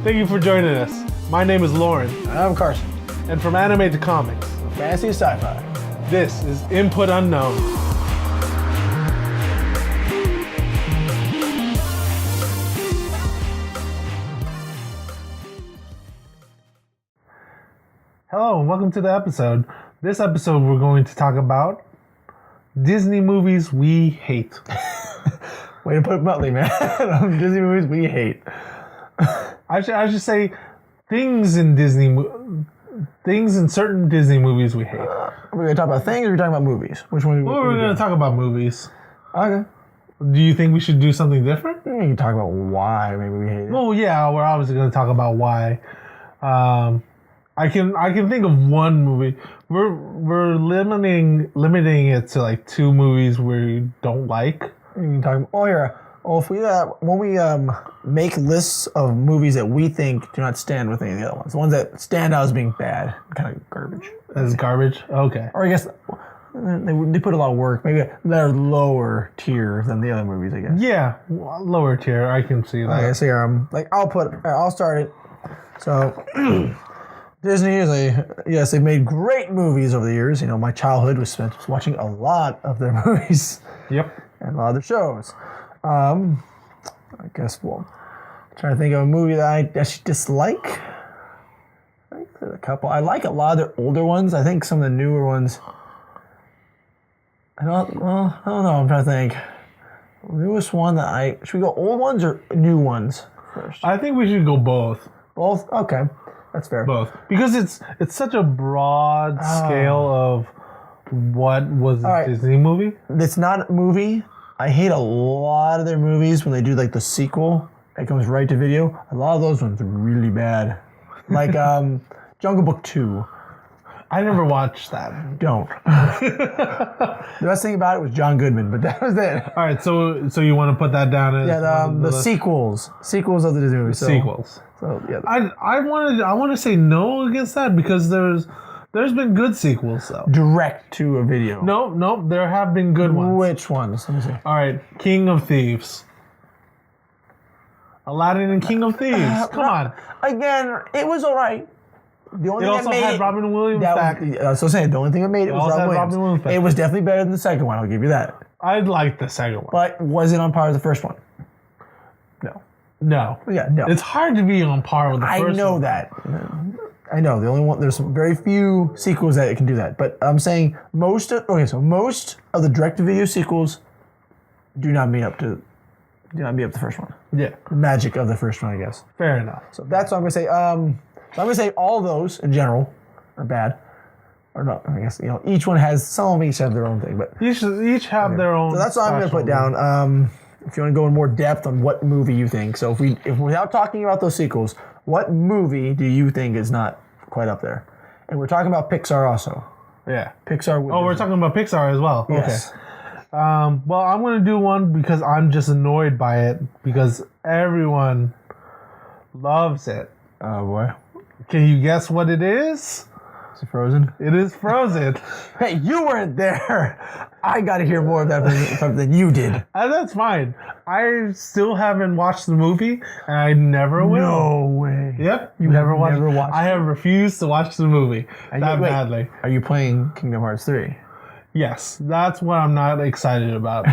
Thank you for joining us. My name is Loren. I'm Carson. And from anime to comics, Fantasy and sci-fi. this is Input Unknown. Hello and welcome to the episode. This episode we're going to talk about Disney movies we hate. Way to put it bluntly, man. Disney movies we hate. I should say things in certain Disney movies we hate. We're going to talk about things or we're talking about movies? Which one? Well, we're going to talk about movies. Okay. Do you think we should do something different? You can talk about why maybe we hate it. Well, yeah, we're obviously going to talk about why. I can think of one movie. We're limiting it to like two movies we don't like. You can talk about, if we when we make lists of movies that we think do not stand with any of the other ones, the ones that stand out as being bad, kind of garbage. As garbage? Okay. Or I guess they put a lot of work. Maybe they're lower tier than the other movies, I guess. Yeah, lower tier. I can see that. Okay, so I'll start it. So Disney is they've made great movies over the years. You know, my childhood was spent watching a lot of their movies. Yep. And a lot of their shows. I guess I'm trying to think of a movie that I actually dislike. I think there's a couple. I like a lot of their older ones. I think some of the newer ones. I don't know. I'm trying to think. The newest one should we go old ones or new ones first? I think we should go both. Both? Okay. That's fair. Both. Because it's such a broad scale of what was a Disney movie. It's not a movie. I hate a lot of their movies when they do like the sequel that comes right to video. A lot of those ones are really bad. Like Jungle Book 2. I never watched that. Don't. The best thing about it was John Goodman, but that was it. All right, so you want to put that down as the sequels of the Disney movies. Sequels. So yeah. I want to say no against that because there's been good sequels though. Direct to a video. No, there have been good ones. Which ones? Let me see. All right, King of Thieves. Aladdin and King of Thieves. Come on. Again, it was all right. The only It thing also that made had Robin Williams back. I was saying the only thing that made it was Robin Williams. It was definitely better than the second one. I'll give you that. I liked the second one, but was it on par with the first one? No. Yeah, no. It's hard to be on par with the first one. I know that. I know. The only one. There's some very few sequels that can do that. But I'm saying most of the direct-to-video sequels do not meet up to the first one. Yeah. The magic of the first one, I guess. Fair enough. So that's what I'm gonna say. So I'm gonna say all those in general are bad. Or not, I guess, each one has, some of them each have their own thing, but each have their own. So that's what I'm gonna put down. If you want to go in more depth on what movie you think, so if without talking about those sequels, what movie do you think is not quite up there? And we're talking about Pixar also. Yeah, Pixar. We're talking about Pixar as well. Yes. Okay. Well, I'm gonna do one because I'm just annoyed by it because everyone loves it. Oh boy. Can you guess what it is? Is it Frozen? It is Frozen. Hey, you weren't there. I got to hear more of that than you did. That's fine. I still haven't watched the movie, and I never will. No way. Yep. You never watched I have refused to watch the movie badly. Are you playing Kingdom Hearts 3? Yes. That's what I'm not excited about.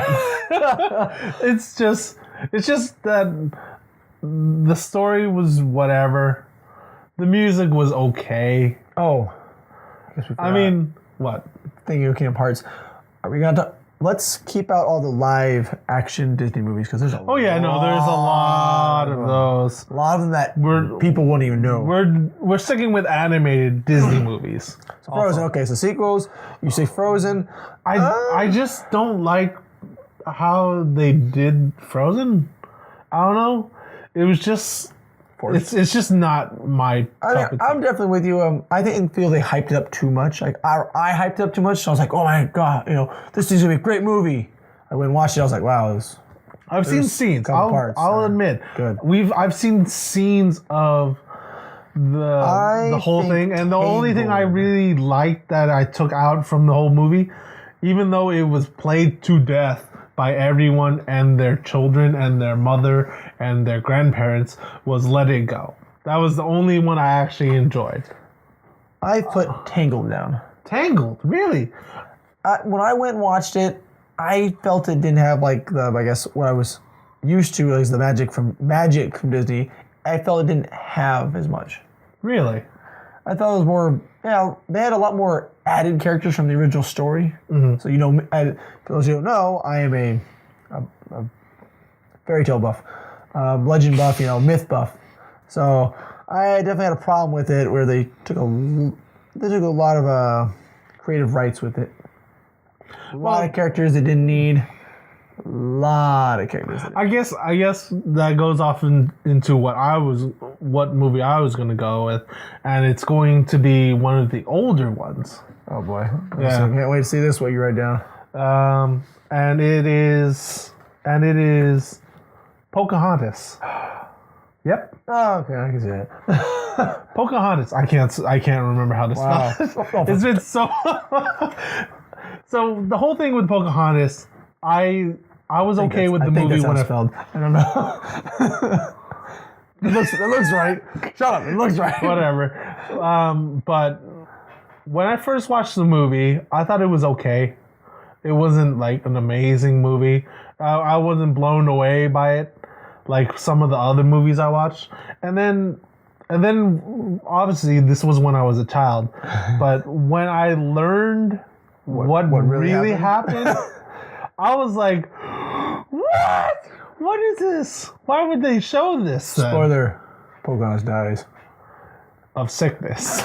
It's just that the story was whatever. The music was okay. Oh. I mean, what? Thinking of Kingdom Hearts. Are we going to... Let's keep out all the live action Disney movies because there's a lot. Oh, yeah, no, there's a lot of those. A lot of them that people won't even know. We're sticking with animated Disney movies. So Frozen. Okay, so sequels. You say Frozen. I just don't like how they did Frozen. I don't know. It was just... It's just not my cup of tea. I'm definitely with you. I feel they hyped it up too much. Like I hyped it up too much, so I was like, oh my god, this is gonna be a great movie. I went and watched it. I was like, wow, I've seen scenes. I'll admit, good. I've seen scenes of the whole thing, and the only thing I really liked that I took out from the whole movie, even though it was played to death by everyone and their children and their mother and their grandparents, was Let It Go. That was the only one I actually enjoyed. I put Tangled down. Tangled, really? When I went and watched it, I felt it didn't have like I guess what I was used to is the magic from Disney. I felt it didn't have as much. Really? I thought it was more. They had a lot more added characters from the original story. Mm-hmm. So for those who don't know, I am a fairy tale buff, legend buff, myth buff. So I definitely had a problem with it where they took a lot of creative rights with it. A lot of characters they didn't need. A lot of characters. I guess that goes off into what movie I was going to go with, and it's going to be one of the older ones. Oh boy! Yeah, I can't wait to see this. What you write down? And it is Pocahontas. Yep. Oh, okay, I can see it. Pocahontas. I can't remember how to spell it. It's been so. So the whole thing with Pocahontas, I was okay with the movie when I spelled. I don't know. It looks right. Shut up. It looks right. Whatever. But when I first watched the movie, I thought it was okay. It wasn't like an amazing movie. I wasn't blown away by it like some of the other movies I watched. And then obviously this was when I was a child. But when I learned what really happened, I was like, what? What is this? Why would they show this? Spoiler, Pocahontas dies. Of sickness.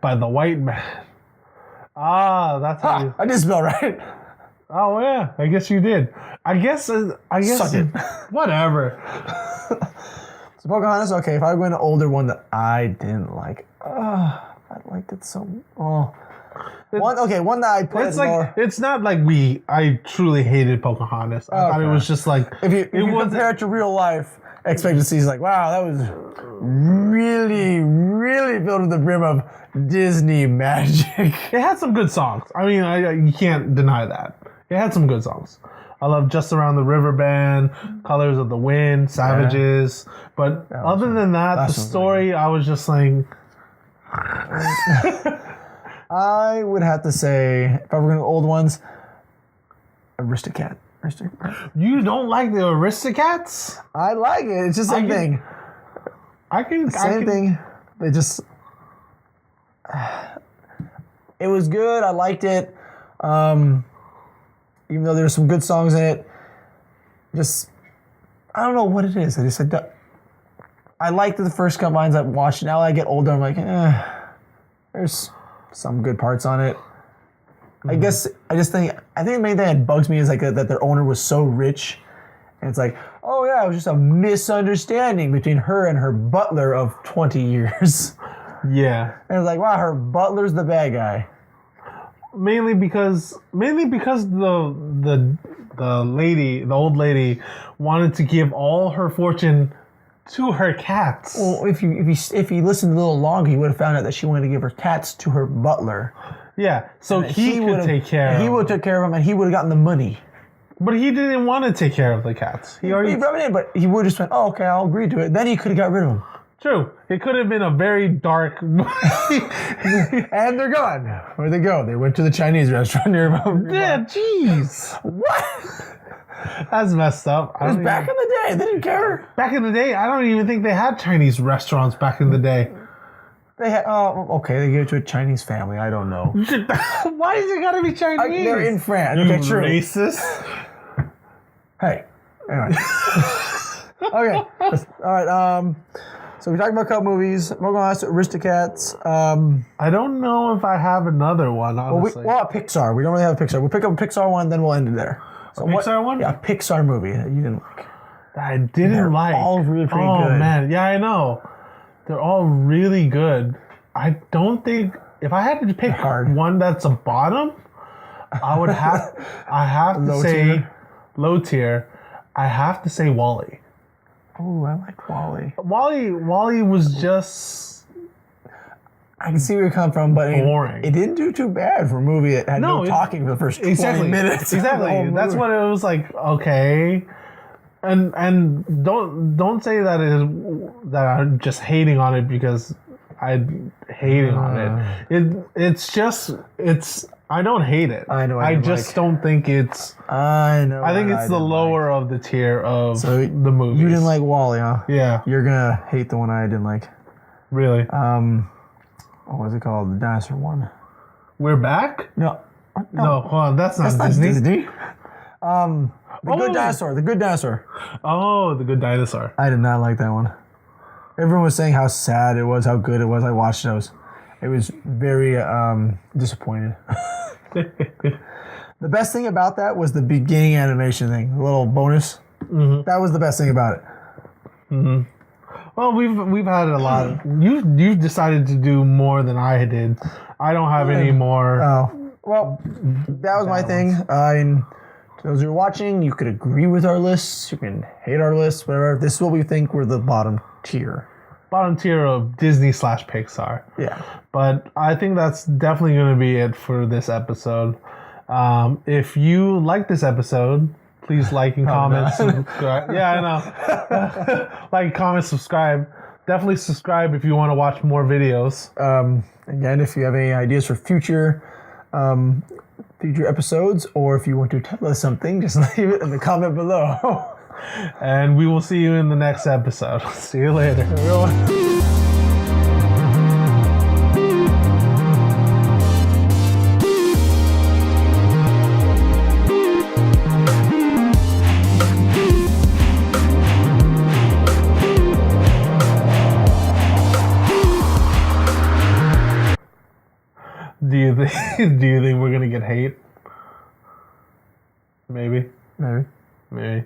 By the white man. Ah, that's how you... I did spell right. Oh, yeah. I guess you did. I guess Suck it. Whatever. So Pocahontas, okay, if I went an older one that I didn't like. I liked it so... Oh... One that I put it's like it's not like I truly hated Pocahontas. I thought it was just like if you compare it to real life expectancy is like, wow, that was really, really filled to the brim of Disney magic. It had some good songs. I mean, you can't deny that. It had some good songs. I love Just Around the River Band, Colors of the Wind, Savages. Yeah. But other than that, the story, I was just like... I would have to say, if I were going to old ones, Aristocat. You don't like the Aristocats? I like it. It's just the same thing. Same thing. They just... It was good. I liked it. Even though there's some good songs in it. Just... I don't know what it is. I just said... I liked the first couple lines I watched. Now I get older, I'm like, there's... some good parts on it. I think the main thing that bugs me is like that their owner was so rich, and it's like, oh yeah, it was just a misunderstanding between her and her butler of 20 years. Yeah. And it's like, wow, her butler's the bad guy. Mainly because the old lady wanted to give all her fortune to her cats. Well, if he listened a little longer, he would have found out that she wanted to give her cats to her butler. Yeah, so he could take care of them. He would have took care of them, and he would have gotten the money. But he didn't want to take care of the cats. He brought it in, but he would have just went, oh, okay, I'll agree to it. Then he could have got rid of them. True. It could have been a very dark movie. And they're gone. Where'd they go? They went to the Chinese restaurant nearby. Yeah, jeez. What? That's messed up. It was back in the day. They didn't care. Back in the day, I don't even think they had Chinese restaurants back in the day. They had. Oh, okay. They gave it to a Chinese family. I don't know. Why is it got to be Chinese? They're in France. You okay, true. Racist. Hey. Anyway. Okay. All right. So we talked about cult movies. Pocahontas, Aristocats. I don't know if I have another one, honestly. Well, Pixar. We don't really have a Pixar. We'll pick up a Pixar one, then we'll end it there. So Pixar one? Yeah, a Pixar movie that you didn't like. I didn't like. All really pretty good. Oh, man. Yeah, I know. They're all really good. I don't think... If I had to pick one that's a bottom, I have to say... Low tier. I have to say Wally. Oh, I like Wally. Wally was just... I can see where you come from, but boring. It didn't do too bad for a movie that had no talking for the first 20 minutes. Exactly. That's what it was like, okay. And don't say that that I'm just hating on it because I'm hating on it. It's I don't hate it. I know. I just don't think it's. I know. I think it's the lower of the tier of the movies. You didn't like Wally, huh? Yeah. You're gonna hate the one I didn't like. Really? What was it called? The dinosaur one. We're back? No. No, hold on, that's not Disney. Disney. The Good Dinosaur. The Good Dinosaur. Oh, The Good Dinosaur. I did not like that one. Everyone was saying how sad it was, how good it was. I watched those. It was very disappointed. The best thing about that was the beginning animation thing, the little bonus. Mm-hmm. That was the best thing about it. Mm-hmm. Well, we've had a lot. You've decided to do more than I did. I don't have any more. Oh, well, that was my thing. To those who are watching, you could agree with our lists. You can hate our lists, whatever. This is what we think were the bottom tier. Bottom tier of Disney/Pixar. Yeah. But I think that's definitely going to be it for this episode. If you like this episode, please like and comment. Subscribe. Yeah, I know. Like, comment, subscribe. Definitely subscribe if you want to watch more videos. Again, if you have any ideas for future episodes, or if you want to tell us something, just leave it in the comment below. And we will see you in the next episode. See you later. Do you think we're gonna get hate? Maybe. Maybe. Maybe.